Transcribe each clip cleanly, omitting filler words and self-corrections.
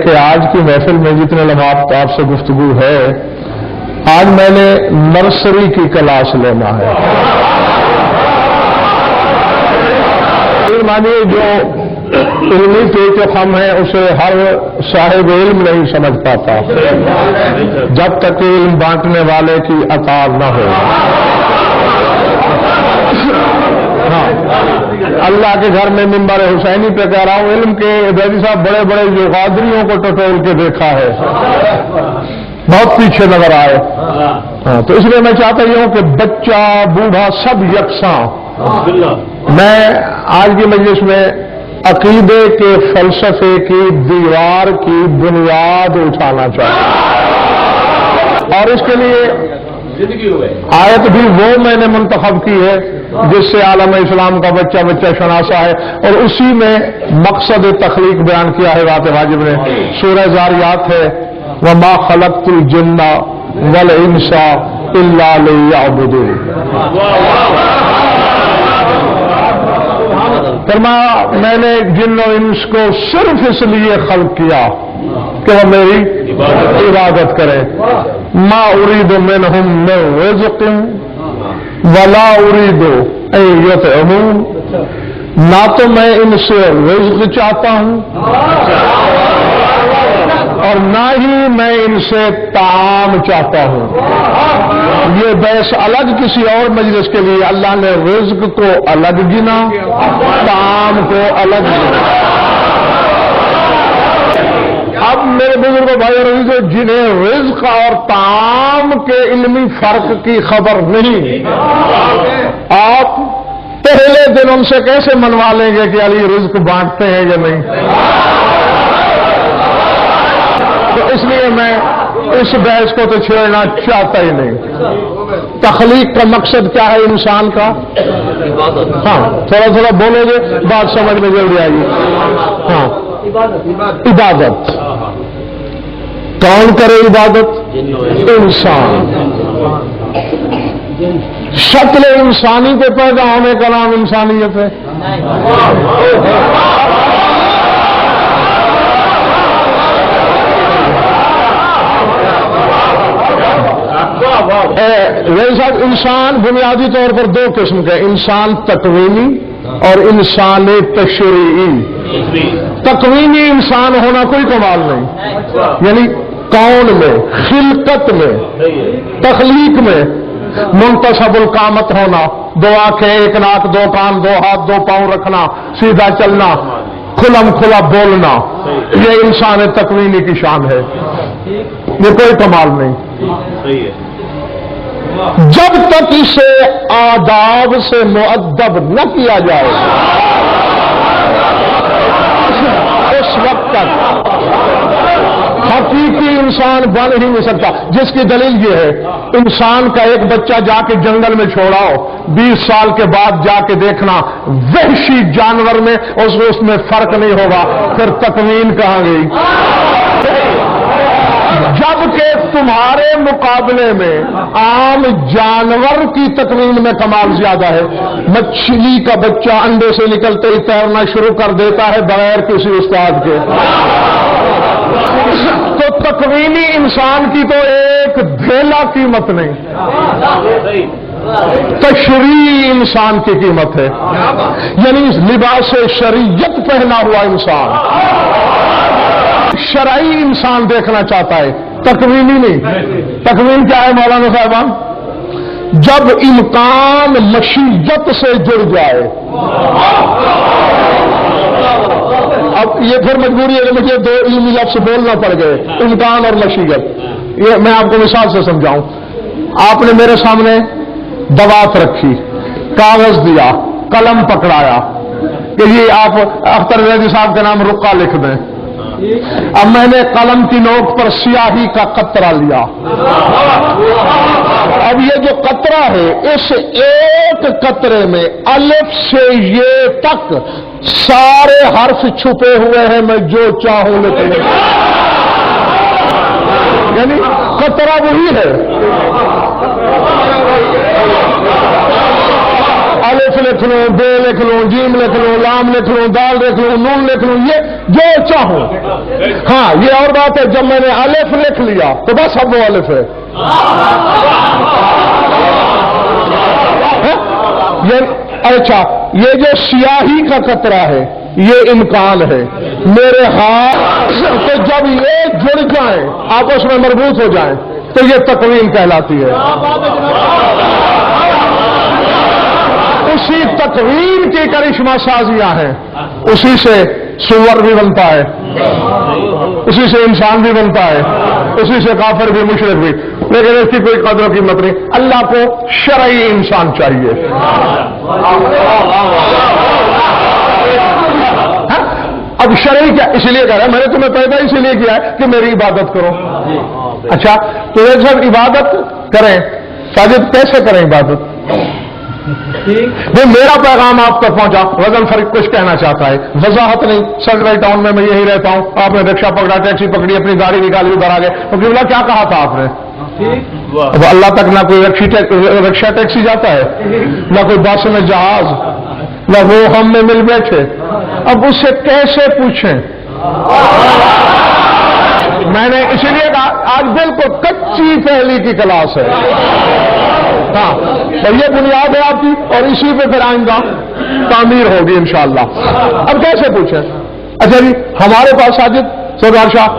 کہ آج کی محفل میں جتنے لمحات آپ سے گفتگو ہے، آج میں نے نرسری کی کلاس لینا ہے۔ مانیے جو علمی پیچ و خم ہے اسے ہر صاحب علم نہیں سمجھ پاتا جب تک علم بانٹنے والے کی اطاعت نہ ہو۔ ہاں، اللہ کے گھر میں منبر حسینی پہ کہہ رہا ہوں، علم کے بیدی صاحب بڑے بڑے جو قادریوں کو ٹٹول کے دیکھا ہے، بہت پیچھے نظر آئے۔ ہاں، تو اس لیے میں چاہتا ہوں کہ بچہ بوڑھا سب یکساں۔ میں آج کی مجلس میں عقیدے کے فلسفے کی دیوار کی بنیاد اٹھانا چاہتا ہوں، اور اس کے لیے آیت بھی وہ میں نے منتخب کی ہے جس سے عالم اسلام کا بچہ بچہ شناسا ہے، اور اسی میں مقصد تخلیق بیان کیا ہے ذات واجب نے۔ سورہ زاریات ہے، وَمَا خَلَقْتُ الْجِنَّ وَالْإِنسَ إِلَّا لِيَعْبُدُونِ۔ فرمایا میں نے جن و انس کو صرف اس لیے خلق کیا کہ وہ میری عبادت کرے۔ ما اريد منهم من رزق ولا اريد ان يطعمون، نہ تو میں ان سے رزق چاہتا ہوں اور نہ ہی میں ان سے طعام چاہتا ہوں۔ یہ بحث الگ کسی اور مجلس کے لیے، اللہ نے رزق کو الگ گنا، طعام کو الگ گنا۔ اب میرے بزرگوں بھائی اور عزیزو، جنہیں رزق اور طعام کے علمی فرق کی خبر نہیں، آپ پہلے دن ان سے کیسے منوا لیں گے کہ علی رزق بانٹتے ہیں یا نہیں؟ تو اس لیے میں اس بحث کو تو چھیڑنا چاہتا ہی نہیں۔ تخلیق کا مقصد کیا ہے انسان کا؟ ہاں، تھوڑا تھوڑا بولو گے بات سمجھ میں جلدی آئے گی۔ ہاں، عبادت۔ کون کرے عبادت؟ انسان۔ شکل انسانی کے پیدا ہونے کا نام انسانیت ہے؟ صاحب، انسان بنیادی طور پر دو قسم کے، انسان تکوینی اور انسان تشریعی۔ تکوینی انسان ہونا کوئی کمال نہیں، یعنی کون میں، خلقت میں، تخلیق میں منتصب القامت ہونا، دو آنکھیں، ایک ناک، دو کان، دو ہاتھ، دو پاؤں رکھنا، سیدھا چلنا، کھلم کھلا بولنا، یہ انسان تکوینی کی شان ہے، یہ کوئی کمال نہیں۔ جب تک اسے آداب سے مؤدب نہ کیا جائے اس وقت تک حقیقی انسان بن ہی نہیں سکتا۔ جس کی دلیل یہ ہے، انسان کا ایک بچہ جا کے جنگل میں چھوڑاؤ، 20 سال کے بعد جا کے دیکھنا وحشی جانور میں اس میں فرق نہیں ہوگا، پھر تکوین کہاں گئی؟ جبکہ تمہارے مقابلے میں عام جانور کی تکوین میں کمال زیادہ ہے۔ مچھلی کا بچہ انڈے سے نکلتے ہی تیرنا شروع کر دیتا ہے بغیر کسی استاد کے۔ تو تکوینی انسان کی تو ایک دھیلا قیمت نہیں، تشریعی انسان کی قیمت ہے، یعنی لباس شریعت پہنا ہوا انسان، شرعی انسان دیکھنا چاہتا ہے، تکوینی نہیں۔ تکوین کیا ہے مولانا صاحبان؟ جب امکان مشیت سے جڑ جائے۔ اب یہ پھر مجبوری ہے کہ مجھے دو علمی لفظ بولنا پڑ گئے، امکان اور مشیت۔ یہ میں آپ کو مثال سے سمجھاؤں۔ آپ نے میرے سامنے دوات رکھی، کاغذ دیا، قلم پکڑایا کہ یہ آپ اختر زیدی صاحب کے نام رقہ لکھ دیں۔ اب میں نے قلم کی نوک پر سیاہی کا قطرہ لیا، اب یہ جو قطرہ ہے اس ایک قطرے میں الف سے یہ تک سارے حرف چھپے ہوئے ہیں، میں جو چاہوں لکھ لوں، یعنی قطرہ وہی ہے، الف لکھ لوں، بے لکھ لوں، جیم لکھ لوں، لام لکھ لوں، دال لکھ لوں، نون لکھ لوں، یہ جو چاہوں. ہاں یہ اور بات ہے جب میں نے الف لکھ لیا تو بس اب وہ الف ہے. اچھا یہ جو سیاہی کا قطرہ ہے یہ امکان ہے میرے ہاتھ تو جب یہ جڑ جائیں آپس میں مربوط ہو جائیں تو یہ تکوین کہلاتی ہے. اسی تکوین کی کرشمہ سازیاں ہیں. اسی سے سور بھی بنتا ہے, اسی سے انسان بھی بنتا ہے, اسی سے کافر بھی مشرک بھی, لیکن اس کی کوئی قدر و قیمت نہیں. اللہ کو شرعی انسان چاہیے. اب شرعی کیا اس لیے کہہ رہا ہے میں نے تمہیں پیدا اسی لیے کیا ہے کہ میری عبادت کرو. اچھا تو یہ سب عبادت کریں, ساجد کیسے کریں عبادت؟ میرا پیغام آپ تک پہنچا. وزن فرق کچھ کہنا چاہتا ہے, وضاحت نہیں. سرگرائی ٹاؤن میں یہی رہتا ہوں, آپ نے رکشا پکڑا, ٹیکسی پکڑی, اپنی گاڑی نکالی, ادھر آ گئے. تو کیا کہا تھا آپ نے؟ اب اللہ تک نہ کوئی رکشا ٹیکسی جاتا ہے, نہ کوئی بس میں جہاز, نہ وہ ہم میں مل بیٹھے. اب اس سے کیسے پوچھیں؟ میں نے اسی لیے کہا آج بالکل کچی پہلی کی کلاس ہے. ہاں تو یہ بنیاد ہے آپ کی, اور اسی پہ پھر آئندہ تعمیر ہوگی انشاءاللہ. اب کیسے پوچھیں؟ اچھا جی ہمارے پاس ساجد سردار شاہ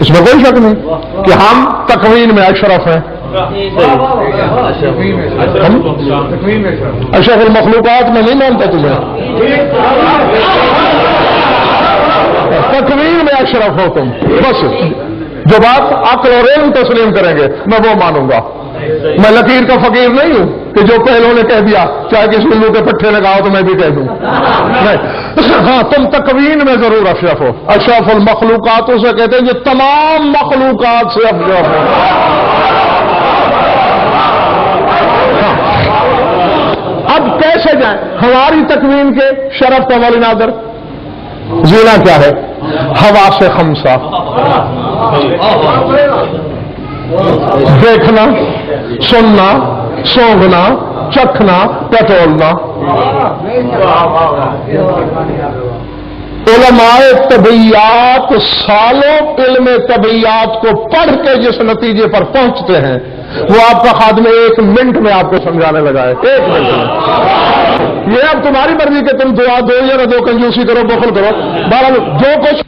اس میں کوئی شک نہیں کہ ہم تکوین میں اشرف ہیں. اشرف المخلوقات میں نہیں مانتا تمہیں, تکوین میں اشرف ہو تم. بس جو بات عقل اور علم تسلیم کریں گے میں وہ مانوں گا. میں لکیر کا فقیر نہیں ہوں کہ جو پہلوں نے کہہ دیا چاہے کسی الو کے پٹھے لگاؤ تو میں بھی کہہ دوں. ہاں تم تکوین میں ضرور اشرف ہو. اشرف المخلوقات اسے کہتے ہیں جو تمام مخلوقات سے افضل ہو. اب کیسے جائیں؟ ہماری تکوین کے شرف کا مولی نادر زینا کیا ہے؟ ہوا سے خمسہ, دیکھنا, سننا, سونگنا, چکھنا, ٹٹولنا. علماء طبیعیات سالوں علم طبیعیات کو پڑھ کے جس نتیجے پر پہنچتے ہیں وہ آپ کا خادم 1 منٹ میں آپ کو سمجھانے لگا ہے. 1 منٹ میں. یہ اب تمہاری مرضی کہ تم دعا دو یا نہ دو, کنجوسی کرو, بخل کرو. بہرحال جو کچھ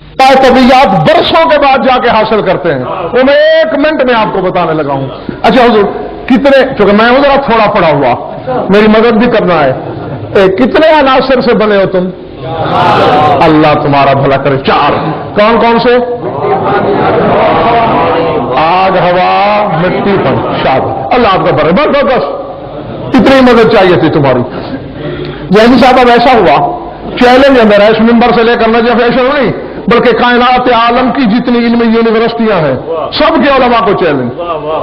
طبیعیات برسوں کے بعد جا کے حاصل کرتے ہیں وہ میں 1 منٹ میں آپ کو بتانے لگا ہوں. اچھا حضور کتنے, چونکہ میں ذرا تھوڑا پڑا ہوا, میری مدد بھی کرنا ہے, کتنے عناصر سے بنے ہو تم؟ اللہ تمہارا بھلا کرے. 4. کون کون سے؟ آگ, ہوا, مٹی, پن. شاد اللہ آپ کا بھرے. بس بس اتنی مدد چاہیے تھی تمہاری. جیسے صاحب اب ایسا ہوا, چیلنج ہے میرا اس ممبر سے لے کر نجف ایشن نہیں بلکہ کائنات عالم کی جتنی علمی یونیورسٹیاں ہیں سب کے علماء کو چیلنج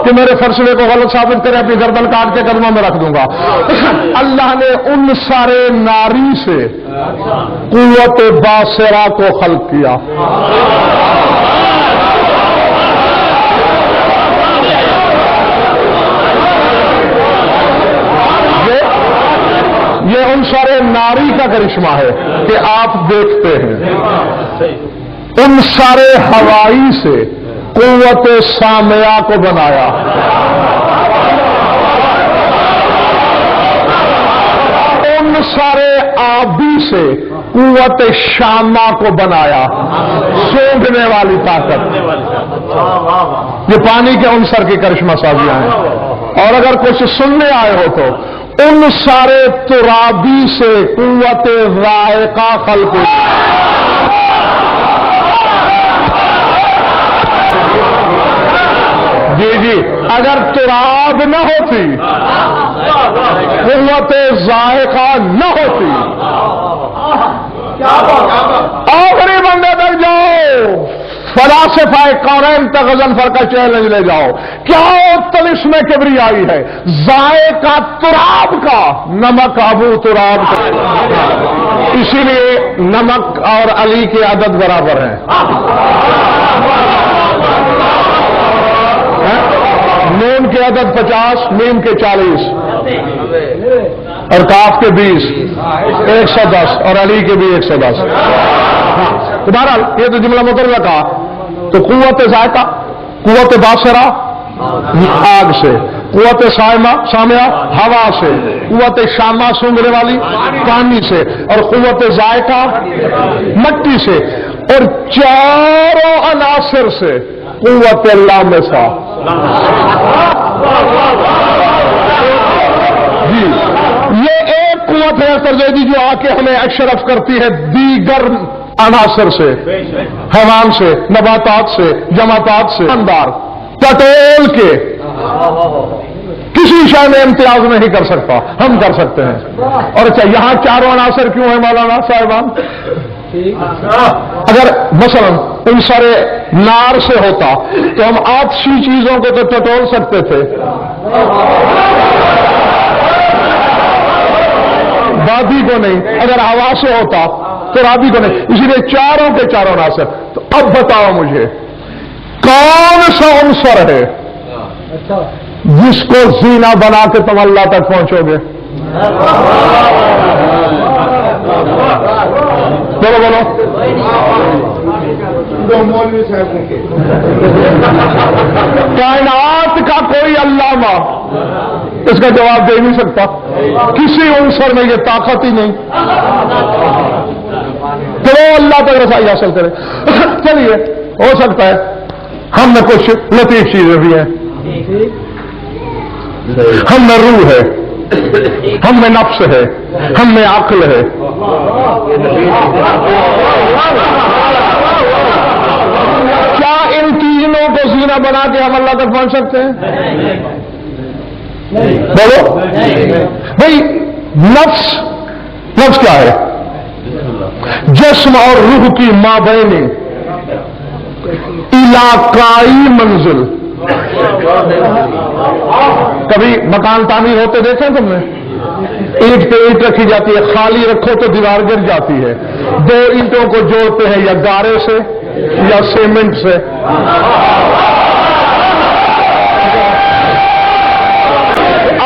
کہ میرے فیصلے کو غلط ثابت کرے, اپنی گردن کاٹ کے قدموں میں رکھ دوں گا. اللہ نے ان سارے ناری سے قوت باصرہ کو خلق کیا. یہ ان سارے ناری کا کرشمہ ہے کہ آپ دیکھتے ہیں. ان سارے ہوائی سے قوت سامعہ کو بنایا. ان سارے آبی سے قوت شامہ کو بنایا, سونگنے والی طاقت. یہ پانی کے عنصر کی کرشمہ سازیاں ہیں. اور اگر کچھ سننے آئے ہو تو ان سارے ترابی سے قوت ذائقہ خلق. جی جی اگر تراب نہ ہوتی, قوت ذائقہ نہ ہوتی, آخری بندے تک جاؤ, فلاسفہ قرآن تک غضنفر کا چیلنج لے جاؤ. کیا طلسم کبریائی ہے؟ ذائقہ تراب کا, نمک ابو تراب کا. اسی لیے نمک اور علی کی عدد برابر ہیں. نون کی عدد 50, میم کے 40 اور کاف کے 20, 110 اور علی کے بھی 110. تو بہرحال یہ تو جملہ مطلقہ کہا. تو قوت ذائقہ، قوت باصرہ آگ سے، قوت سامعہ ہوا سے، قوت شامہ سونگنے والی پانی سے، اور قوت ذائقہ مٹی سے، اور چاروں عناصر سے قوت لامسہ. جی یہ ایک قوت ہے سرزیدی جو آ کے ہمیں اشرف کرتی ہے دیگر عناصر سے، حیوان سے، نباتات سے، جماعتات سے، اندار ٹٹول کے کسی شے میں امتیاز نہیں کر سکتا، ہم کر سکتے ہیں. اور اچھا یہاں چاروں عناصر کیوں ہیں مولانا صاحبان؟ اگر مثلا عنصر نار سے ہوتا تو ہم آتشی چیزوں کو تو ٹٹول سکتے تھے، بادی کو نہیں. اگر ہوا سے ہوتا تو رابی کو نہیں. اسی لیے چاروں کے چاروں عناصر. تو اب بتاؤ مجھے کون سا عنصر ہے جس کو زینہ بنا کے تم اللہ تک پہنچو گے؟ بولو بولو. کائنات کا کوئی علامہ اس کا جواب دے نہیں سکتا. کسی عنصر میں یہ طاقت ہی نہیں تو وہ اللہ تک رسائی حاصل کرے. چلیے ہو سکتا ہے ہم میں کچھ لطیف چیزیں بھی ہیں. ہم میں روح ہے، ہم میں نفس ہے، ہم میں عقل ہے. کیا ان تینوں کو زینہ بنا کے ہم اللہ تک پہنچ سکتے ہیں؟ بولو بھائی. نفس کیا ہے؟ جسم اور روح کی مابین علاقائی منزل. کبھی مکان تعمیر ہوتے دیکھیں تم نے؟ اینٹ پہ اینٹ رکھی جاتی ہے، خالی رکھو تو دیوار گر جاتی ہے. دو اینٹوں کو جوڑتے ہیں یا گارے سے یا سیمنٹ سے.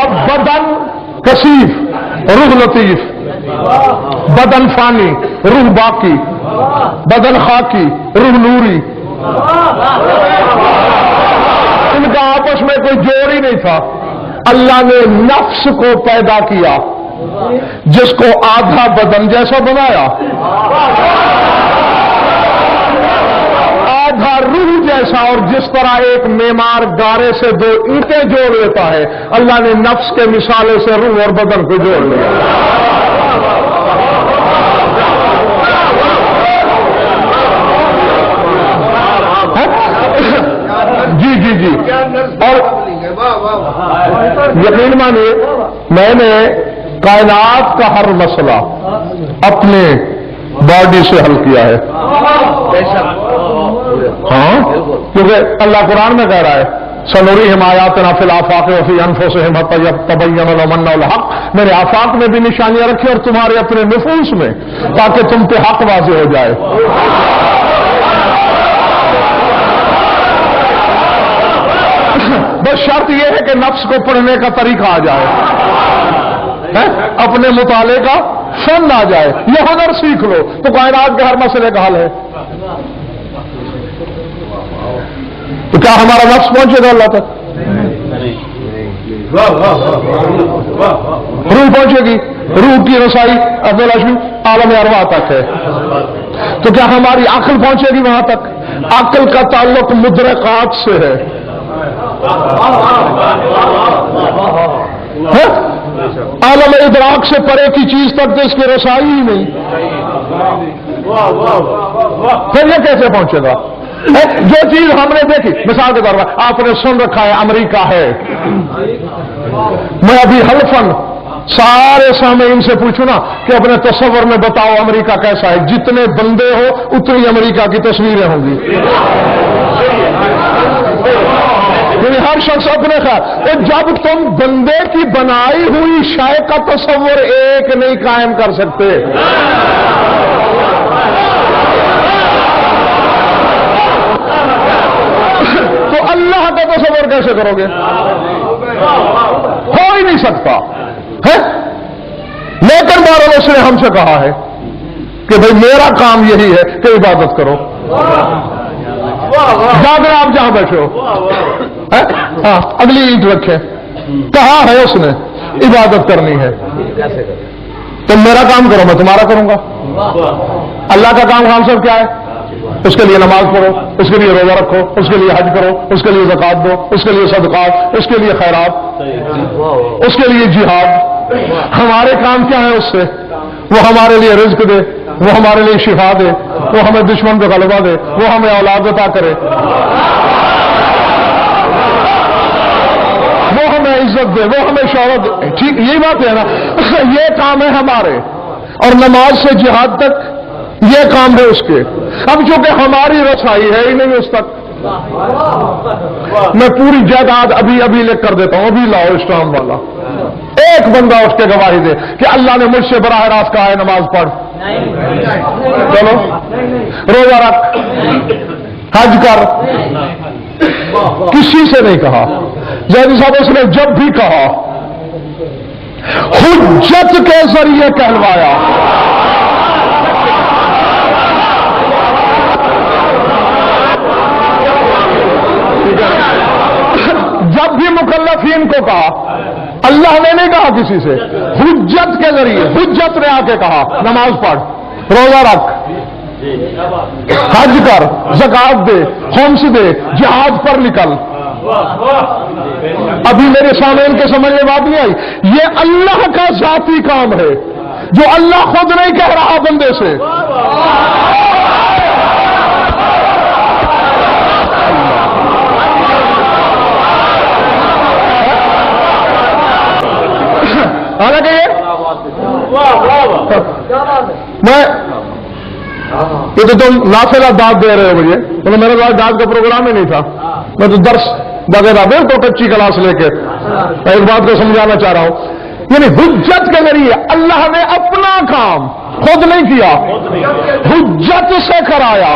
اب بدن کثیف، روح لطیف. بدن فانی، روح باقی. بدن خاکی، روح نوری. ان کا آپس میں کوئی جوڑ ہی نہیں تھا. اللہ نے نفس کو پیدا کیا جس کو آدھا بدن جیسا بنایا، آدھا روح جیسا. اور جس طرح ایک معمار گارے سے دو اینٹیں جوڑ لیتا ہے، اللہ نے نفس کے مثالے سے روح اور بدن کو جوڑ لیا. جی اور یقین مانیے میں نے کائنات کا ہر مسئلہ اپنے باڈی سے حل کیا ہے. ہاں کیونکہ اللہ قرآن میں کہہ رہا ہے سنوريهم آياتنا في الآفاق وفي أنفسهم حتى يتبين لهم أنه الحق. میرے آفاق میں بھی نشانیاں رکھی اور تمہارے اپنے نفوس میں، تاکہ تم پہ حق واضح ہو جائے. بس شرط یہ ہے کہ نفس کو پڑھنے کا طریقہ آ جائے، اپنے مطالعے کا فن آ جائے، یہ ہنر سیکھ لو تو کائنات کے ہر مسئلے کا حل ہے. تو کیا ہمارا نفس پہنچے گا اللہ تک؟ روح پہنچے گی. روح کی رسائی عبداللہ عالم ارواح تک ہے. تو کیا ہماری عقل پہنچے گی وہاں تک؟ عقل کا تعلق مدرکات سے ہے. عالم ادراک سے پرے کی چیز تک تو اس کی رسائی ہی نہیں. پھر یہ کیسے پہنچے گا؟ جو چیز ہم نے دیکھی، مثال کے طور پر آپ نے سن رکھا ہے امریکہ ہے. میں ابھی حلفاً سارے سامعین سے پوچھوں نا کہ اپنے تصور میں بتاؤ امریکہ کیسا ہے. جتنے بندے ہو اتنی امریکہ کی تصویریں ہوں گی. ہر شخص اپنے خیال. جب تم بندے کی بنائی ہوئی شے کا تصور ایک نہیں قائم کر سکتے، تو اللہ کا تصور کیسے کرو گے؟ ہو ہی نہیں سکتا ہے. لیکن بہرحال اس نے ہم سے کہا ہے کہ بھئی میرا کام یہی ہے کہ عبادت کرو. جاگے آپ جہاں بیٹھے ہو. ہاں اگلی اینٹ رکھے. کہا ہے اس نے عبادت کرنی ہے. تم میرا کام کرو میں تمہارا کروں گا. اللہ کا کام ہم سب کیا ہے؟ اس کے لیے نماز پڑھو، اس کے لیے روزہ رکھو، اس کے لیے حج کرو، اس کے لیے زکات دو، اس کے لیے صدقات، اس کے لیے خیرات، اس کے لیے جہاد. ہمارے کام کیا ہے اس سے؟ وہ ہمارے لیے رزق دے، وہ ہمارے لیے شفا دے، وہ ہمیں دشمن پہ غلبہ دے، وہ ہمیں اولاد عطا کرے، وہ ہمیں عزت دے، وہ ہمیں شہرت دے. ٹھیک یہی بات ہے نا. یہ کام ہے ہمارے. اور نماز سے جہاد تک یہ کام ہے اس کے. اب چونکہ ہماری رسائی ہے ہی نہیں اس تک، میں پوری جائیداد ابھی لکھ کر دیتا ہوں. ابھی لاؤ اسٹام والا. ایک بندہ اس کے گواہی دے کہ اللہ نے مجھ سے براہ راست کہا ہے نماز پڑھ، چلو روزہ رکھ، حج کر. کسی سے نہیں کہا. زیدی صاحب اس نے جب بھی کہا حجت کے ذریعے کہلوایا. جب بھی مکلفین کو کہا، اللہ نے نہیں کہا کسی سے، حجت کے ذریعے. حجت نے آ کے کہا نماز پڑھ، روزہ رکھ، حج کر، زکات دے، خمس دے، جہاد پر نکل. ابھی میرے سامنے ان کے سمجھ میں بات نہیں آئی. یہ اللہ کا ذاتی کام ہے جو اللہ خود نہیں کہہ رہا بندے سے. حالانکہ یہ تو تم نافلہ داد دے رہے ہو مجھے، مطلب میرے پاس داد کا پروگرام ہی نہیں تھا. میں تو درس وغیرہ بالکل کچی کلاس لے کے میں ایک بات کو سمجھانا چاہ رہا ہوں. یعنی حجت کے ذریعے اللہ نے اپنا کام خود نہیں کیا، حجت سے کرایا.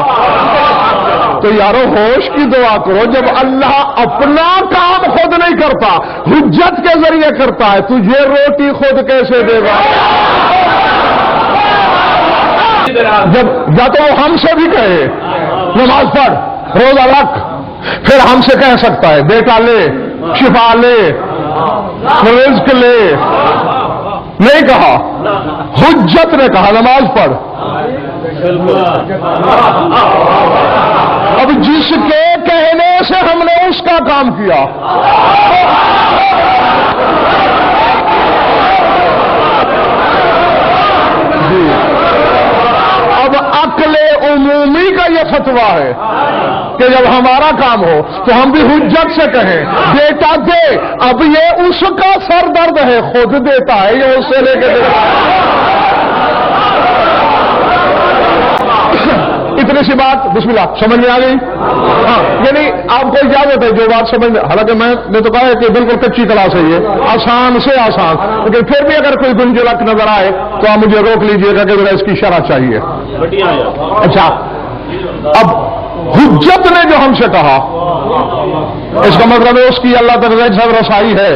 تو یارو ہوش کی دعا کرو. جب اللہ اپنا کام خود نہیں کرتا، حجت کے ذریعے کرتا ہے، تجھے روٹی خود کیسے دے گا؟ جب یا تو وہ ہم سے بھی کہے نماز پڑھ، روزہ رکھ، پھر ہم سے کہہ سکتا ہے بیٹا لے، شفا لے، رزق لے. نہیں کہا. حجت نے کہا نماز پڑھ. اب جس کے کہنے سے ہم نے اس کا کام کیا، جی اب عقل عمومی کا یہ فتویٰ ہے کہ جب ہمارا کام ہو تو ہم بھی حجت سے کہیں بیٹا دے. اب یہ اس کا سر درد ہے، خود دیتا ہے، یہ اس سے لے کے دیتا ہے. اتنی سی بات بسم اللہ سمجھ میں آ گئی. ہاں یعنی آپ کو اجازت ہے جو بات سمجھ میں، حالانکہ میں نے تو کہا ہے کہ بالکل کچی کلاس ہے یہ، آسان سے آسان، لیکن پھر بھی اگر کوئی گنجلک نظر آئے تو آپ مجھے روک لیجئے گا کہ ذرا اس کی شرح چاہیے. اچھا اب حجت نے جو ہم سے کہا، اس کا مطلب ہے اس کی اللہ تعالی سے رسائی ہے.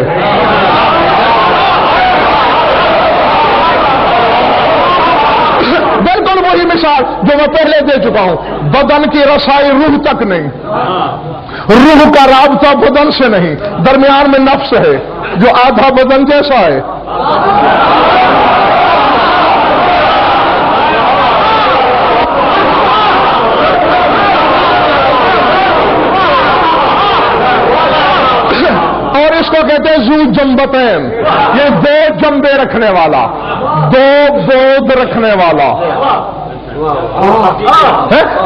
بالکل وہی مثال جو میں پہلے دے چکا ہوں. بدن کی رسائی روح تک نہیں، روح کا رابطہ بدن سے نہیں، درمیان میں نفس ہے جو آدھا بدن جیسا ہے. اور اس کو کہتے ہیں ذو جنبتین. یہ دو جنبے رکھنے والا، دو بود رکھنے والا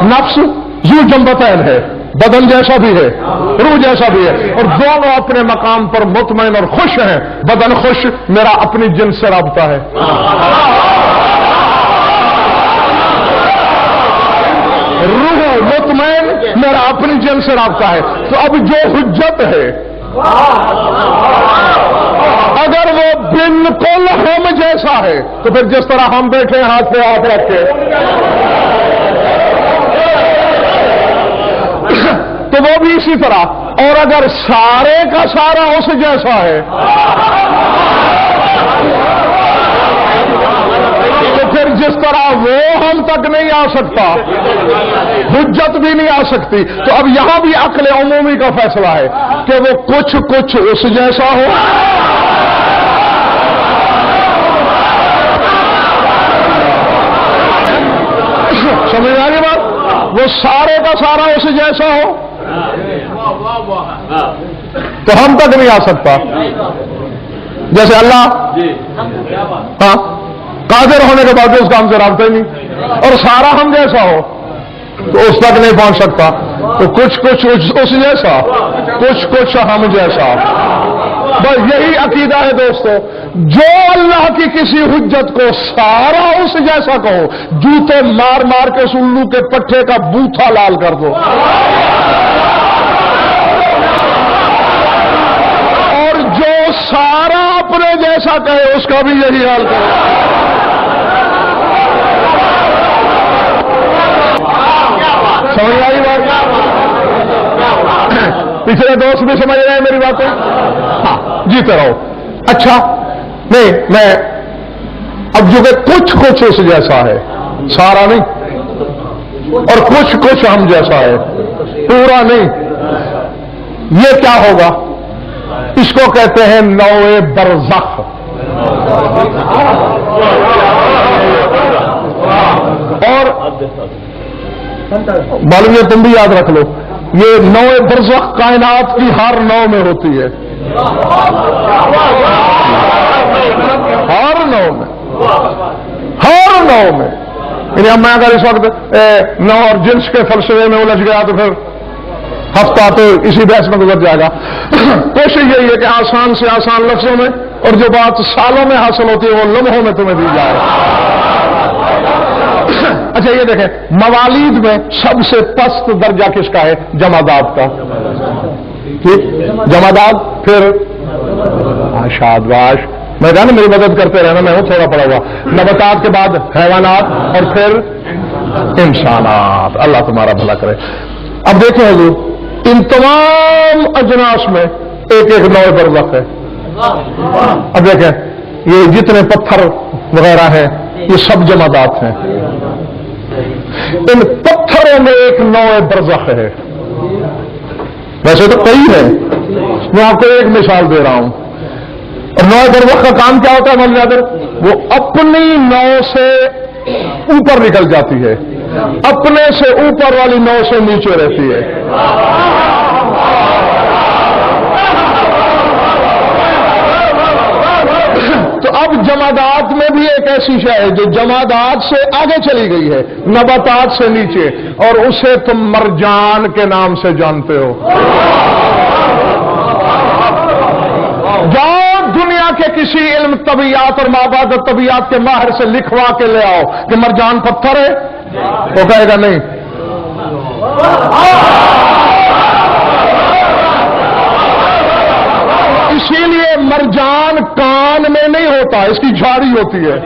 نفس. ذو جنبتین ہے، بدن جیسا بھی ہے، روح جیسا بھی ہے، اور دونوں اپنے مقام پر مطمئن اور خوش ہیں. بدن خوش، میرا اپنی جنس سے رابطہ ہے. روح مطمئن، میرا اپنی جنس سے رابطہ ہے. تو اب جو حجت ہے اگر وہ بالکل ہم جیسا ہے تو پھر جس طرح ہم بیٹھے ہاتھ پہ ہاتھ رکھ کے تو وہ بھی اسی طرح. اور اگر سارے کا سارا اس جیسا ہے تو پھر جس طرح وہ ہم تک نہیں آ سکتا، حجت بھی نہیں آ سکتی، تو اب یہاں بھی عقل عمومی کا فیصلہ ہے کہ وہ کچھ اس جیسا ہو۔ سمجھ آ رہی بات؟ وہ سارے کا سارا اس جیسا ہو تو ہم تک نہیں آ سکتا۔ جیسے اللہ ہاں قادر ہونے کے بعد اس کا ہم سے رابطہ ہی نہیں، اور سارا ہم جیسا ہو تو اس تک نہیں پہنچ سکتا، تو کچھ اس جیسا، کچھ ہم جیسا۔ بس یہی عقیدہ ہے دوستو، جو اللہ کی کسی حجت کو سارا اس جیسا کہو، جوتے مار مار کے سلو کے پٹھے کا بوتھا لال کر دو، اور جو سارا اپنے جیسا کہے اس کا بھی یہی حال کرو۔ سمجھ آئی بات؟ پچھلے دوست بھی سمجھ رہے ہیں میری باتیں؟ ہاں جیتے رہو۔ اچھا نہیں، میں اب جو کہ کچھ اس جیسا ہے، سارا نہیں، اور کچھ ہم جیسا ہے، پورا نہیں، یہ کیا ہوگا؟ اس کو کہتے ہیں نوع برزخ۔ اور معلوم ہے، تم بھی یاد رکھ لو، یہ نوع برزخ کائنات کی ہر نو میں ہوتی ہے، ہر نو میں۔ یعنی اب میں اگر اس وقت نو اور جنس کے فلسفے میں الجھ گیا تو پھر ہفتہ تو اسی بحث میں گزر جائے گا۔ کوشش یہی ہے کہ آسان سے آسان لفظوں میں، اور جو بات سالوں میں حاصل ہوتی ہے وہ لمحوں میں تمہیں دی جائے۔ اچھا یہ دیکھیں، موالید میں سب سے پست درجہ کس کا ہے؟ جمادات کا۔ جمادات، پھر شادباش، میں جانا میری مدد کرتے رہنا، میں ہوں تھوڑا پڑا ہوا۔ نباتات کے بعد حیوانات، اور پھر انسانات۔ اللہ تمہارا بھلا کرے۔ اب دیکھیں حضور، ان تمام اجناس میں ایک نوع برزخ ہے۔ اب دیکھیں، یہ جتنے پتھر وغیرہ ہیں یہ سب جمادات ہیں، ان پتھروں میں ایک نوع برزخ ہے۔ ویسے تو کئی ہیں، میں آپ کو ایک مثال دے رہا ہوں۔ اور نوع برزخ کا کام کیا ہوتا ہے مولانا نادر؟ وہ اپنی نو سے اوپر نکل جاتی ہے، اپنے سے اوپر والی نو سے نیچے رہتی ہے۔ تو اب جمادات میں بھی ایک ایسی شے ہے جو جمادات سے آگے چلی گئی ہے، نباتات سے نیچے، اور اسے تم مرجان کے نام سے جانتے ہو۔ جاؤ دنیا کے کسی علم طبیعت اور مابعد طبیعت کے ماہر سے لکھوا کے لے آؤ کہ مرجان پتھر ہے، وہ کہے گا نہیں۔ اسی لیے مرجان کان میں نہیں ہوتا، اس کی جھاڑی ہوتی ہے،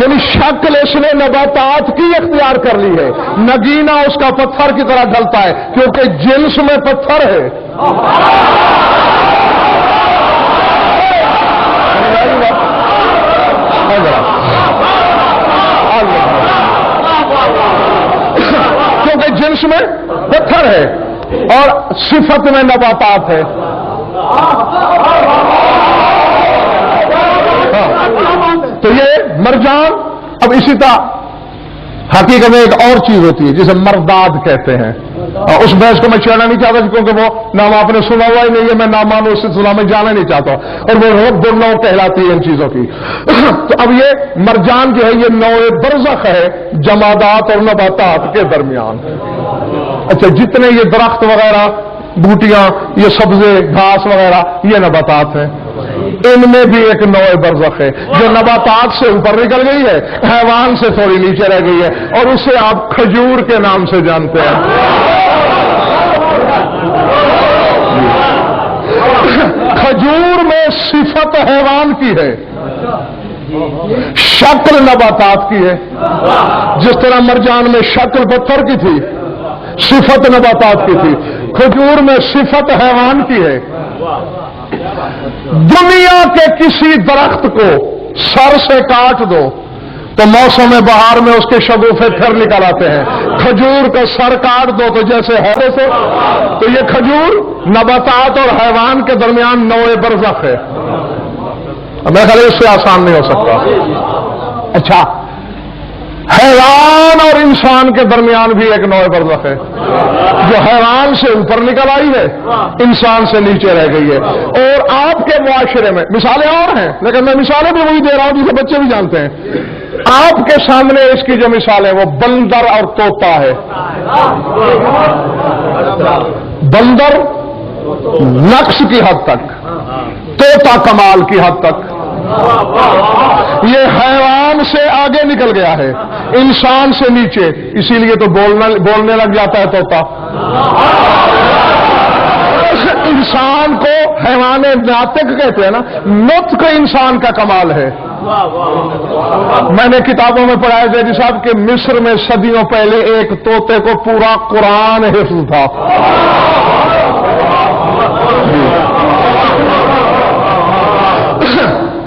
یعنی شکل اس نے نباتات کی اختیار کر لی ہے، نگینا اس کا پتھر کی طرح ڈھلتا ہے کیونکہ جنس میں پتھر ہے۔ کیونکہ جنس میں پتھر ہے اور صفت میں نباتات ہے۔ تو یہ مرجان۔ اب اسی طرح حقیقت میں ایک اور چیز ہوتی ہے جسے مرداد کہتے ہیں، اس بحث کو میں چھیڑنا نہیں چاہتا کیونکہ وہ نام آپ نے سنا ہوا ہی نہیں ہے، میں نام مانو اس سلسلہ میں جانا نہیں چاہتا، اور وہ رب نو کہلاتی ہے ان چیزوں کی۔ تو اب یہ مرجان جو ہے یہ نوع برزخ ہے جمادات اور نباتات کے درمیان۔ اچھا، جتنے یہ درخت وغیرہ، بوٹیاں، یہ سبزے گھاس وغیرہ، یہ نباتات ہیں، ان میں بھی ایک نوع برزخ ہے جو نباتات سے اوپر نکل گئی ہے، حیوان سے تھوڑی نیچے رہ گئی ہے، اور اسے آپ کھجور کے نام سے جانتے ہیں۔ کھجور میں صفت حیوان کی ہے، شکل نباتات کی ہے، جس طرح مرجان میں شکل پتھر کی تھی، صفت نباتات کی تھی، کھجور میں صفت حیوان کی ہے۔ دنیا کے کسی درخت کو سر سے کاٹ دو تو موسم بہار میں اس کے شگوفے پھر نکل آتے ہیں. کھجور کا سر کاٹ دو تو جیسے ہے سے، تو یہ کھجور نباتات اور حیوان کے درمیان نوع برزخ ہے. میرا خیال اس سے آسان نہیں ہو سکتا. اچھا، حیوان اور انسان کے درمیان بھی ایک نوع برزخ ہے جو حیوان سے اوپر نکل آئی ہے، انسان سے نیچے رہ گئی ہے. اور آپ کے معاشرے میں مثالیں اور ہیں، لیکن میں مثالیں بھی وہی دے رہا ہوں جسے بچے بھی جانتے ہیں. آپ کے سامنے اس کی جو مثال ہے وہ بندر اور طوطا ہے. بندر نقص کی حد تک، طوطا کمال کی حد تک. یہ حیوان سے آگے نکل گیا ہے، انسان سے نیچے، اسی لیے تو بولنے لگ جاتا ہے طوطا. انسان کو حیوان ناطق کہتے ہیں نا، نطق انسان کا کمال ہے. میں نے کتابوں میں پڑھا ہے جیدی صاحب کہ مصر میں صدیوں پہلے ایک طوطے کو پورا قرآن حفظ تھا.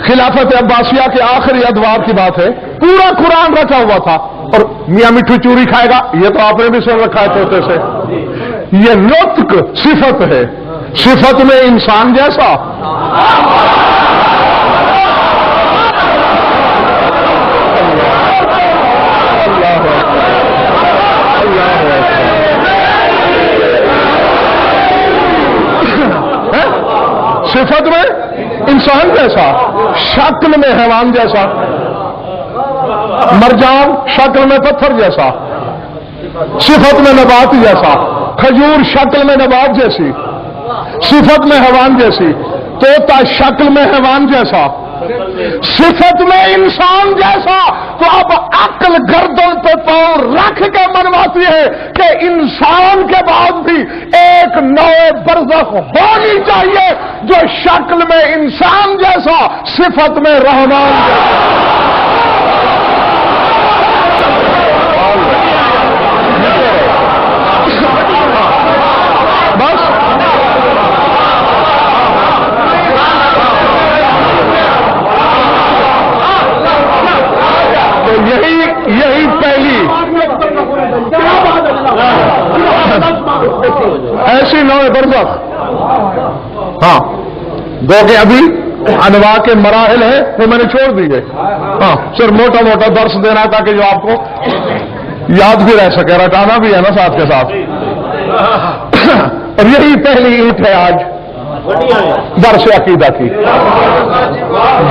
خلافت عباسیہ کے آخری ادوار کی بات ہے، پورا قرآن رکھا ہوا تھا. اور میاں مٹھو چوری کھائے گا، یہ تو آپ نے بھی سن رکھا ہے طوطے سے. یہ نطق صفت ہے، صفت میں انسان جیسا. صفت میں انسان جیسا، شکل میں حیوان جیسا، مرجان شکل میں پتھر جیسا، صفت میں نبات جیسا، کھجور شکل میں نبات جیسی، صفت میں حیوان جیسی، طوطا شکل میں حیوان جیسا، صفت میں انسان جیسا. تو اب عقل گردن پہ پاؤں رکھ کے منواتی ہے کہ انسان کے بعد بھی ایک نوع برزخ ہونی چاہیے جو شکل میں انسان جیسا، صفت میں رحمان جیسا. بس یہی پہلی ایسی نوع برزخ. ہاں، گو کہ ابھی انواع کے مراحل ہیں وہ میں نے چھوڑ دیے. ہاں، صرف موٹا موٹا درس دینا تاکہ جو آپ کو یاد بھی رہ سکے، رٹانا بھی ہے نا ساتھ کے ساتھ. اور یہی پہلی اینٹ ہے آج درس عقیدہ کی.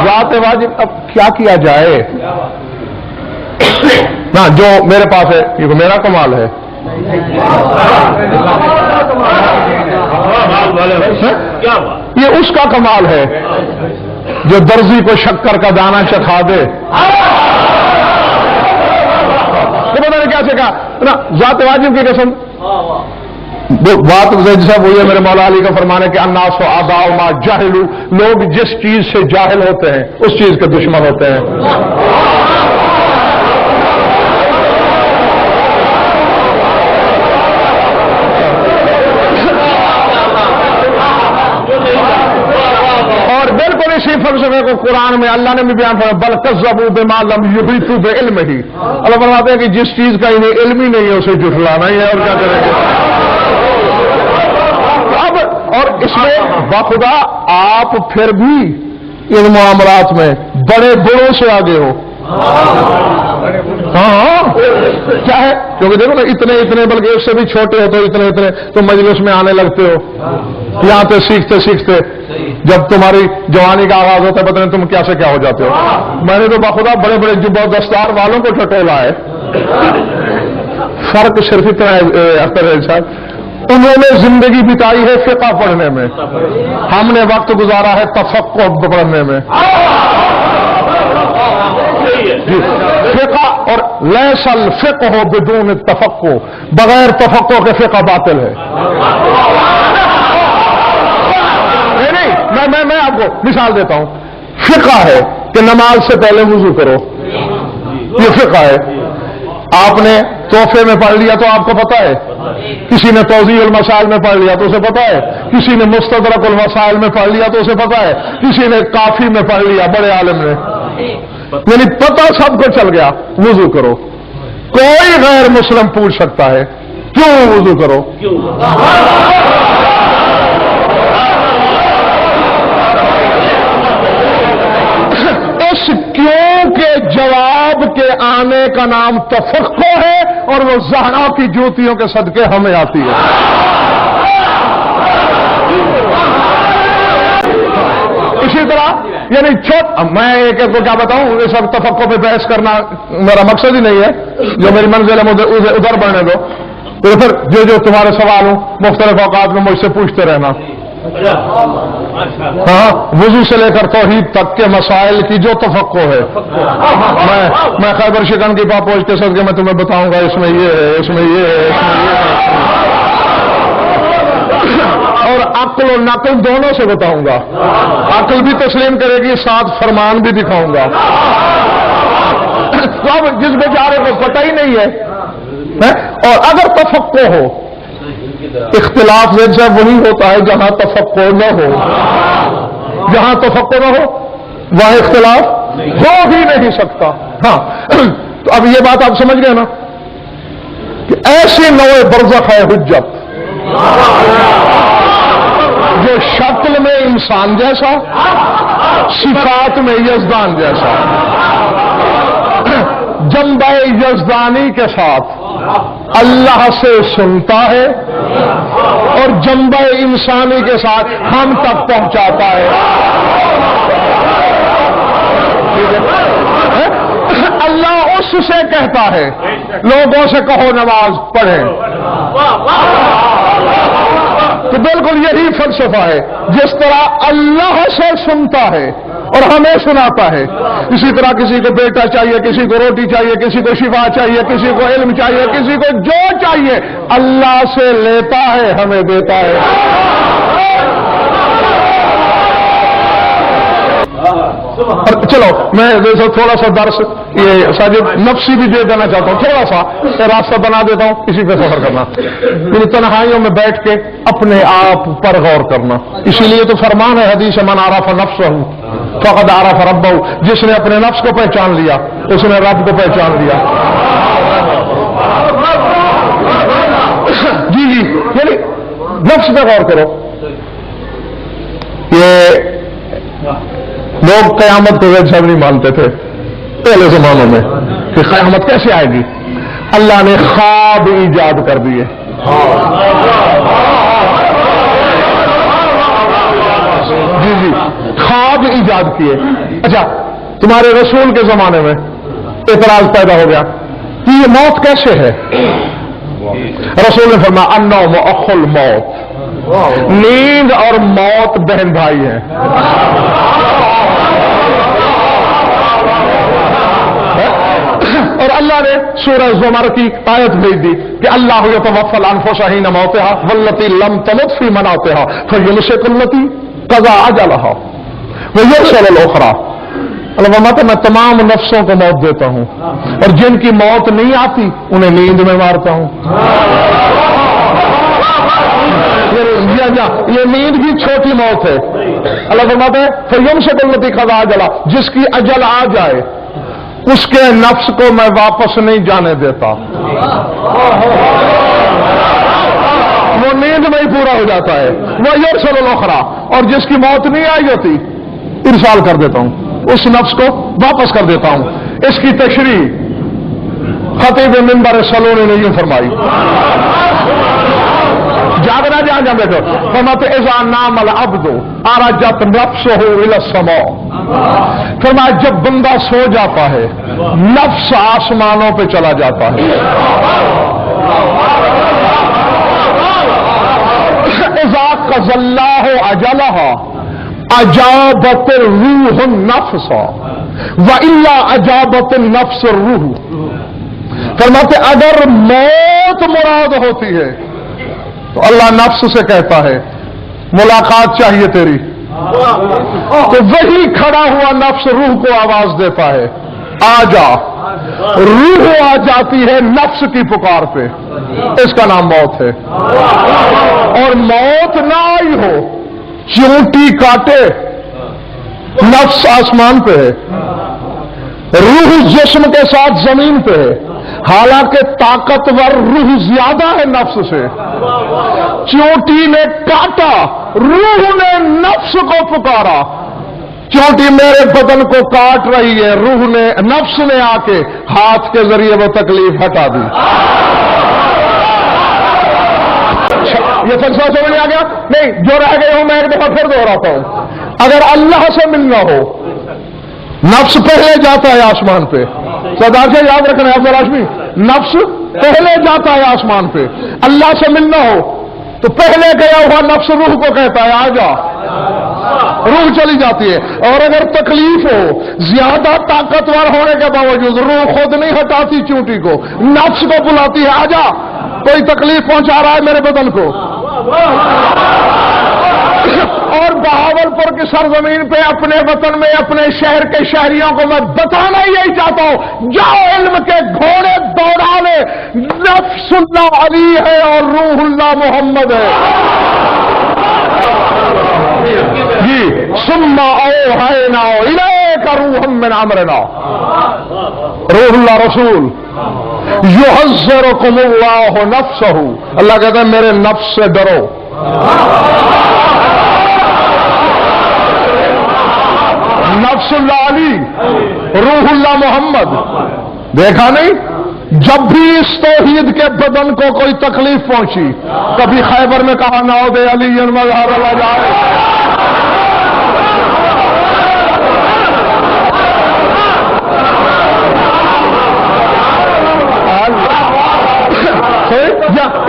ذات واجب. اب کیا کیا جائے؟ نا جو میرے پاس ہے یہ میرا کمال ہے. یہ اس کا کمال ہے جو درزی کو شکر کا دانہ چکھا دے. تو پتہ نہیں کیا سکھا نا، ذات واجب کی قسم. بات صاحب وہی ہے میرے مولا علی کا فرمان ہے کہ الناس آباء ما جاہلوا، لوگ جس چیز سے جاہل ہوتے ہیں اس چیز کے دشمن ہوتے ہیں. اسی فلسفے کو قرآن میں اللہ نے بھی بیان فرمایا، بل کذبوا بما لم یحیطوا بعلمہ. اللہ فرماتے ہیں کہ جس چیز کا انہیں علم ہی نہیں ہے اسے جھٹلانا ہی ہے، اور کیا کریں گے. اب اور اس میں بخدا آپ پھر بھی ان معاملات میں بڑے بڑوں سے آگے ہو. ہاں کیا ہے، کیونکہ دیکھو نا اتنے بلکہ اس سے بھی چھوٹے ہو تو اتنے تو مجلس میں آنے لگتے ہو. یہاں پہ سیکھتے جب تمہاری جوانی کا آغاز ہوتا ہے پتہ نہیں تم کیا سے کیا ہو جاتے ہو. میں نے تو بخدا بڑے بڑے جبہ دستار والوں کو ٹٹولا ہے. فرق صرف اتنا ہے اختر صاحب، انہوں نے زندگی بتائی ہے فقہ پڑھنے میں، ہم نے وقت گزارا ہے تفقہ پڑھنے میں. فقہ اور لیس الفقہ بدون تفقہ، بغیر تفقہ کے فقہ باطل ہے. میں آپ کو مثال دیتا ہوں. فقہ ہے کہ نماز سے پہلے وضو کرو، یہ فقہ ہے. آپ نے تحفے میں پڑھ لیا تو آپ کو پتا ہے، کسی نے توضیح المسائل میں پڑھ لیا تو اسے پتا ہے، کسی نے مستدرک المسائل میں پڑھ لیا تو اسے پتا ہے، کسی نے کافی میں پڑھ لیا بڑے عالم نے. یعنی پتہ سب کو چل گیا، وضو کرو۔ کوئی غیر مسلم پوچھ سکتا ہے کیوں وضو کرو؟ اس کیوں کے جواب کے آنے کا نام تفقہ ہے، اور وہ زہرا کی جوتیوں کے صدقے ہمیں آتی ہے۔ اسی طرح یعنی میں ایک کو کیا بتاؤں، یہ سب تفقہ پہ بحث کرنا میرا مقصد ہی نہیں ہے، جو میری منزل ہے ادھر بڑھنے دو، تو پھر جو تمہارے سوال ہوں مختلف اوقات میں مجھ سے پوچھتے رہنا۔ ہاں، وضو سے لے کر توحید تک کے مسائل کی جو تفقہ ہے، میں خیبر شکن کی پاپوش کے صدقے میں تمہیں بتاؤں گا اس میں یہ ہے، اس میں یہ ہے، اس میں یہ ہے، اور عقل و نقل دونوں سے بتاؤں گا۔ عقل بھی تسلیم کرے گی، ساتھ فرمان بھی دکھاؤں گا۔ تو اب جس بیچارے کو پتہ ہی نہیں ہے، اور اگر تفقہ ہو، اختلاف جیسا وہی ہوتا ہے جہاں تفقہ نہ ہو، جہاں تفقہ نہ ہو وہاں اختلاف ہو ہی نہیں سکتا۔ ہاں، تو اب یہ بات آپ سمجھ گئے نا کہ ایسی نوع برزخ ہے حجت، جو شکل میں انسان جیسا، صفات میں یزدان جیسا، جنبہ یزدانی کے ساتھ اللہ سے سنتا ہے، اور جنبہ انسانی کے ساتھ ہم تک پہنچاتا ہے۔ اللہ اس سے کہتا ہے لوگوں سے کہو نماز پڑھیں، تو بالکل یہی فلسفہ ہے۔ جس طرح اللہ سے سنتا ہے اور ہمیں سناتا ہے، اسی طرح کسی کو بیٹا چاہیے، کسی کو روٹی چاہیے، کسی کو شفا چاہیے، کسی کو علم چاہیے، کسی کو جو چاہیے اللہ سے لیتا ہے، ہمیں دیتا ہے۔ چلو میں تھوڑا سا درس یہ ساجد نفسی بھی دے دینا چاہتا ہوں، تھوڑا سا راستہ بنا دیتا ہوں اسی پہ سفر کرنا، یعنی تنہائیوں میں بیٹھ کے اپنے آپ پر غور کرنا۔ اسی لیے تو فرمان ہے حدیث من عرف نفسہ فقد عرف ربہ، جس نے اپنے نفس کو پہچان لیا اس نے رب کو پہچان لیا۔ جی یعنی نفس پہ غور کرو۔ یہ لوگ قیامت کو ویسا نہیں مانتے تھے پہلے زمانوں میں کہ قیامت کیسے آئے گی۔ اللہ نے خواب ایجاد کر دیے، جی خواب ایجاد کیے۔ اچھا، تمہارے رسول کے زمانے میں اعتراض پیدا ہو گیا کہ یہ موت کیسے ہے؟ رسول نے فرمایا النوم اخو الموت، نیند اور موت بہن بھائی ہیں۔ اور اللہ نے سورہ زمر کی آیت بھیج دی کہ اللہ یتوفی الانفس حین موتها واللتی لم تمت فی منامها فیمسک التی قضى اجلها ویرسل الاخرى۔ اللہ فرماتا ہے میں تمام نفسوں کو موت دیتا ہوں، اور جن کی موت نہیں آتی انہیں نیند میں مارتا ہوں۔ یہ نیند بھی چھوٹی موت ہے۔ اللہ فرماتا ہے فیمسک التی قضى اجلها، جس کی اجل آ جائے اس کے نفس کو میں واپس نہیں جانے دیتا، وہ نیند میں ہی پورا ہو جاتا ہے۔ وہ یرسل الاخرى، اور جس کی موت نہیں آئی ہوتی ارسال کر دیتا ہوں، اس نفس کو واپس کر دیتا ہوں۔ اس کی تشریح خطیب منبر سلونی نے یوں فرمائی، جاگنا جہاں جہاں بیٹھو، فرماتے اذا نام العبد ارجت نفسه الى السماء، فرمایا جب بندہ سو جاتا ہے نفس آسمانوں پہ چلا جاتا ہے۔ اذا قضى الله اجلها اجابت الروح النفس والا اجابت النفس الروح، فرماتے اگر موت مراد ہوتی ہے تو اللہ نفس سے کہتا ہے ملاقات چاہیے تیری، تو وہی کھڑا ہوا نفس روح کو آواز دیتا ہے آ جا، روح آ جاتی ہے نفس کی پکار پہ، اس کا نام موت ہے۔ اور موت نہ آئی ہو، چیونٹی کاٹے، نفس آسمان پہ ہے، روح جسم کے ساتھ زمین پہ ہے، حالانکہ طاقتور روح زیادہ ہے نفس سے۔ چونٹی نے کاٹا، روح نے نفس کو پکارا۔ چونٹی میرے بدن کو کاٹ رہی ہے، روح نے، نفس نے آ کے ہاتھ کے ذریعے وہ تکلیف ہٹا دی۔ یہ فلسفہ سمجھ آ گیا؟ نہیں، جو رہ گئے ہوں میں ایک دفعہ پھر دوہراتا ہوں۔ اگر اللہ سے ملنا ہو، نفس پہلے جاتا ہے آسمان پہ۔ سردار سے یاد رکھنا ہے افضل ہاشمی، نفس پہلے جاتا ہے آسمان پہ۔ اللہ سے ملنا ہو تو پہلے گیا ہوا نفس روح کو کہتا ہے آ جا، روح چلی جاتی ہے۔ اور اگر تکلیف ہو، زیادہ طاقتور ہونے کے باوجود روح خود نہیں ہٹاتی چونٹی کو، نفس کو بلاتی ہے آ جا، کوئی تکلیف پہنچا رہا ہے میرے بدن کو۔ اور بہاولپور کی سرزمین پہ، اپنے وطن میں، اپنے شہر کے شہریوں کو میں بتانا یہی چاہتا ہوں، جاؤ علم کے گھوڑے دوڑانے، نفس اللہ علی ہے اور روح اللہ محمد ہے۔ جی، ثم اوحینا الیک روحا من امرنا، روح اللہ رسول، یحذرکم اللہ نفسہ، اللہ کہتا ہے میرے نفس سے ڈرو۔ نفس اللہ علی، روح اللہ محمد۔ دیکھا نہیں، جب بھی اس توحید کے بدن کو کوئی تکلیف پہنچی، کبھی خیبر میں کہا نعوذ علی مظہر اللہ جائے،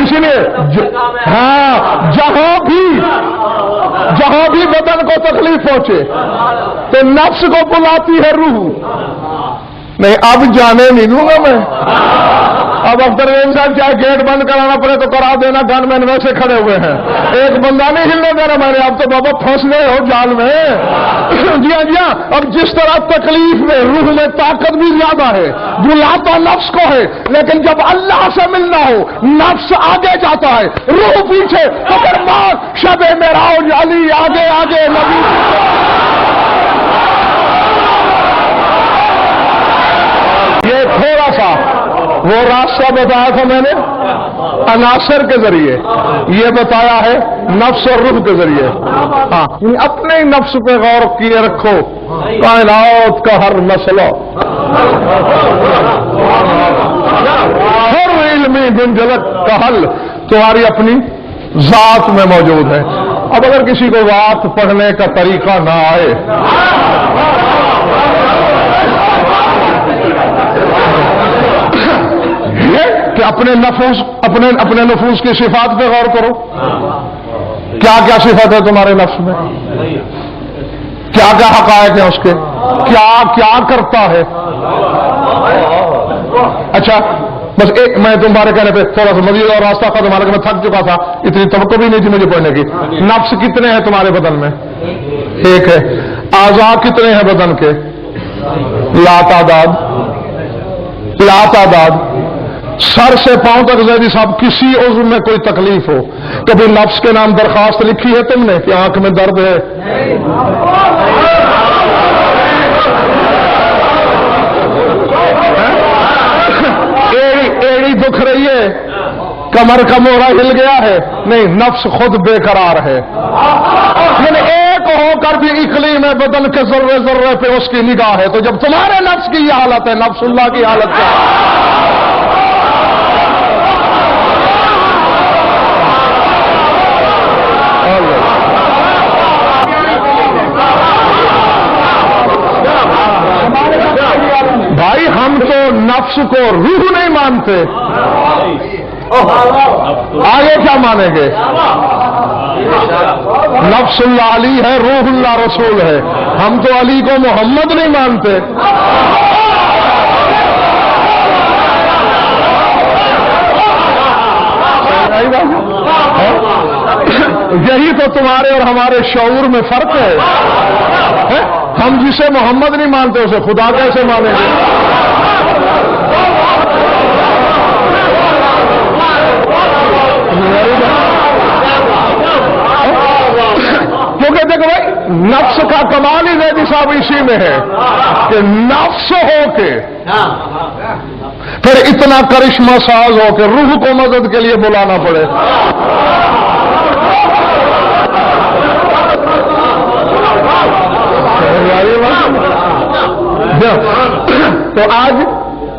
اسی لیے ہاں، جہاں بھی بدن کو تکلیف پہنچے تو نفس کو بلاتی ہے روح۔ نہیں، اب جانے نہیں دوں گا میں۔ اب اختر صاحب چاہے گیٹ بند کرانا پڑے تو کرا دینا، گن مین ویسے کھڑے ہوئے ہیں، ایک بندہ نہیں ہلنے دینا میں نے۔ اب تو بابا پھنس گئے ہو جال میں۔ جی ہاں، جی ہاں، اب جس طرح تکلیف میں روح میں طاقت بھی زیادہ ہے، بلاتا نفس کو ہے، لیکن جب اللہ سے ملنا ہو نفس آگے جاتا ہے، روح پیچھے، تو پھر ماں شب معراج علی آگے آگے نبی۔ یہ تھوڑا سا وہ راستہ بتایا تھا میں نے عناصر کے ذریعے، یہ بتایا ہے نفس اور روح کے ذریعے۔ ہاں، اپنے ہی نفس پہ غور کیے رکھو، کائنات کا ہر مسئلہ، ہر علمی گنجلک کا حل تمہاری اپنی ذات میں موجود ہے۔ اب اگر کسی کو ذات پڑھنے کا طریقہ نہ آئے، کہ اپنے نفوس کی صفات پہ غور کرو، کیا کیا صفت ہے تمہارے نفس میں، کیا کیا حقائق ہیں اس کے، کیا کیا کرتا ہے۔ اچھا، بس ایک میں تمہارے کہنے پہ تھوڑا سا مزید اور راستہ ختم، حالانکہ میں تھک چکا تھا، اتنی توقع بھی نہیں تھی مجھے پڑھنے کی۔ نفس کتنے ہیں تمہارے بدن میں؟ ایک ہے۔ اعضاء کتنے ہیں بدن کے؟ لا تعداد۔ سر سے پاؤں تک زیدی صاحب کسی عضو میں کوئی تکلیف ہو، کبھی نفس کے نام درخواست لکھی ہے تم نے کہ آنکھ میں درد ہے؟ ایڑی دکھ رہی ہے، کمر کا موڑا ہل گیا ہے؟ نہیں، نفس خود بے قرار ہے۔ یعنی ایک ہو کر بھی اقلیم بدن کے ذرے ذرے پہ اس کی نگاہ ہے۔ تو جب تمہارے نفس کی یہ حالت ہے، نفس اللہ کی حالت کیا ہے؟ بھائی، ہم تو نفس کو روح نہیں مانتے، آگے کیا مانیں گے؟ نفس اللہ علی ہے، روح اللہ رسول ہے، ہم تو علی کو محمد نہیں مانتے۔ یہی تو تمہارے اور ہمارے شعور میں فرق ہے۔ ہم جسے محمد نہیں مانتے اسے خدا کیسے مانیں گے؟ کیونکہ دیکھو بھائی، نفس کا ہمارا کمال ہی زیدی صاحب اسی میں ہے کہ نفس ہو کے پھر اتنا کرشمہ ساز ہو کہ روح کو مدد کے لیے بلانا پڑے. تو آج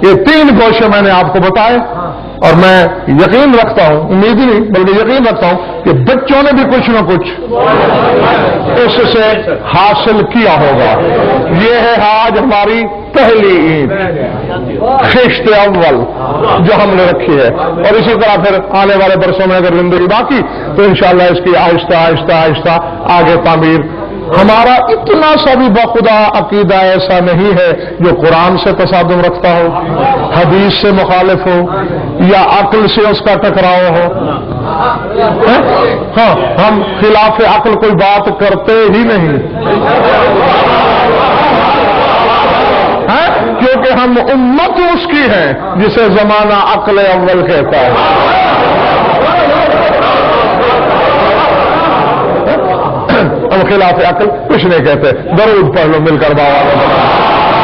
یہ 3 گوشے میں نے آپ کو بتائے اور میں یقین رکھتا ہوں، امید ہی نہیں بلکہ یقین رکھتا ہوں کہ بچوں نے بھی کچھ نہ کچھ اس سے حاصل کیا ہوگا. یہ ہے آج ہماری پہلی عید، خشت اول جو ہم نے رکھی ہے، اور اسی طرح پھر آنے والے برسوں میں اگر زندگی باقی تو انشاءاللہ اس کی آہستہ آہستہ آہستہ آگے تعمیر. ہمارا اتنا سا بھی بخدا عقیدہ ایسا نہیں ہے جو قرآن سے تصادم رکھتا ہو، حدیث سے مخالف ہو یا عقل سے اس کا ٹکراؤ ہو. ہاں، ہم خلاف عقل کوئی بات کرتے ہی نہیں، کیونکہ ہم امت اس کی ہے جسے زمانہ عقل اول کہتا ہے. ہم خلاف عقل کچھ نہیں کہتے. درود پڑھ لو مل کر بابا.